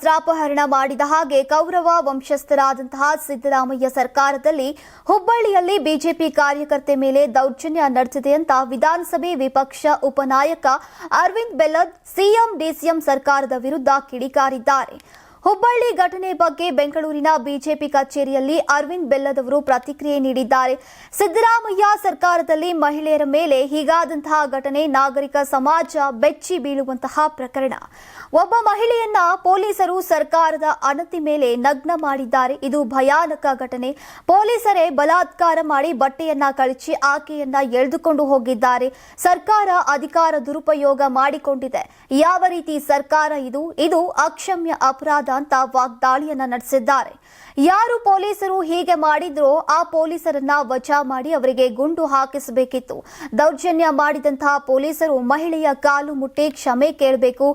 ವಸ್ತ್ರಾಪಹರಣ ಮಾಡಿದ ಹಾಗೆ ಕೌರವ ವಂಶಸ್ಥರಾದಂತಹ ಸಿದ್ದರಾಮಯ್ಯ ಸರ್ಕಾರದಲ್ಲಿ ಹುಬ್ಬಳ್ಳಿಯಲ್ಲಿ ಬಿಜೆಪಿ ಕಾರ್ಯಕರ್ತೆ ಮೇಲೆ ದೌರ್ಜನ್ಯ ನಡೆದಿದೆ ಅಂತ ವಿಧಾನಸಭೆ ವಿಪಕ್ಷ ಉಪನಾಯಕ ಅರವಿಂದ್ ಬೆಲ್ಲದ್ ಸಿಎಂ ಡಿಸಿಎಂ ಸರ್ಕಾರದ ವಿರುದ್ಧ ಕಿಡಿಕಾರಿದ್ದಾರೆ. ಹುಬ್ಬಳ್ಳಿ ಘಟನೆ ಬಗ್ಗೆ ಬೆಂಗಳೂರಿನ ಬಿಜೆಪಿ ಕಚೇರಿಯಲ್ಲಿ ಅರವಿಂದ್ ಬೆಲ್ಲದ್ ಅವರು ಪ್ರತಿಕ್ರಿಯೆ ನೀಡಿದ್ದಾರೆ. ಸಿದ್ದರಾಮಯ್ಯ ಸರ್ಕಾರದಲ್ಲಿ ಮಹಿಳೆಯರ ಮೇಲೆ ಹೀಗಾದಂತಹ ಘಟನೆ ನಾಗರಿಕ ಸಮಾಜ ಬೆಚ್ಚಿ ಬೀಳುವಂತಹ ಪ್ರಕರಣ. ಒಬ್ಬ ಮಹಿಳೆಯನ್ನ ಪೊಲೀಸರು ಸರ್ಕಾರದ ಅಣತಿ ಮೇಲೆ ನಗ್ನ ಮಾಡಿದ್ದಾರೆ. ಇದು ಭಯಾನಕ ಘಟನೆ. ಪೊಲೀಸರೇ ಬಲಾತ್ಕಾರ ಮಾಡಿ ಬಟ್ಟೆಯನ್ನ ಕಳಚಿ ಆಕೆಯನ್ನ ಎಳೆದುಕೊಂಡು ಹೋಗಿದ್ದಾರೆ. ಸರ್ಕಾರ ಅಧಿಕಾರ ದುರುಪಯೋಗ ಮಾಡಿಕೊಂಡಿದೆ. ಯಾವ ರೀತಿ ಸರ್ಕಾರ ಇದು ಅಕ್ಷಮ್ಯ ಅಪರಾಧ ಅಂತ ವಾಗ್ದಾಳಿಯನ್ನ ನಡೆಸಿದ್ದಾರೆ. ಯಾರು ಪೊಲೀಸರು ಹೀಗೆ ಮಾಡಿದ್ರೋ ಆ ಪೊಲೀಸರನ್ನ ವಜಾ ಮಾಡಿ ಅವರಿಗೆ ಗುಂಡು ಹಾಕಿಸಬೇಕಿತ್ತು. ದೌರ್ಜನ್ಯ ಮಾಡಿದಂತಹ ಪೊಲೀಸರು ಮಹಿಳೆಯ ಕಾಲು ಮುಟ್ಟಿ ಕ್ಷಮೆ ಕೇಳಬೇಕು.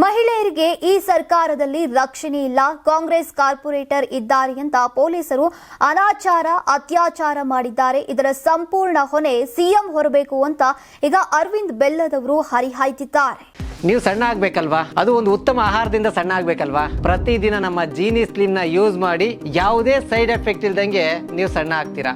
ಮಹಿಳೆಯರಿಗೆ ಈ ಸರ್ಕಾರದಲ್ಲಿ ರಕ್ಷಣೆ ಇಲ್ಲ, ಕಾಂಗ್ರೆಸ್ ಕಾರ್ಪೊರೇಟರ್ ಇದ್ದಾರೆ ಅಂತ ಪೊಲೀಸರು ಅನಾಚಾರ ಅತ್ಯಾಚಾರ ಮಾಡಿದ್ದಾರೆ. ಇದರ ಸಂಪೂರ್ಣ ಹೊಣೆ ಸಿಎಂ ಹೊರಬೇಕು ಅಂತ ಈಗ ಅರವಿಂದ್ ಬೆಲ್ಲದ್ ಅವರು ಹರಿಹಾಯ್ದಿದ್ದಾರೆ. ನೀವು ಸಣ್ಣ ಆಗ್ಬೇಕಲ್ವಾ? ಅದು ಒಂದು ಉತ್ತಮ ಆಹಾರದಿಂದ ಸಣ್ಣ ಆಗ್ಬೇಕಲ್ವಾ? ಪ್ರತಿದಿನ ನಮ್ಮ ಜೀನಿ ಸ್ಲಿಮ್ ನ ಯೂಸ್ ಮಾಡಿ ಯಾವುದೇ ಸೈಡ್ ಎಫೆಕ್ಟ್ ಇಲ್ದಂಗೆ ನೀವು ಸಣ್ಣ ಆಗ್ತೀರಾ.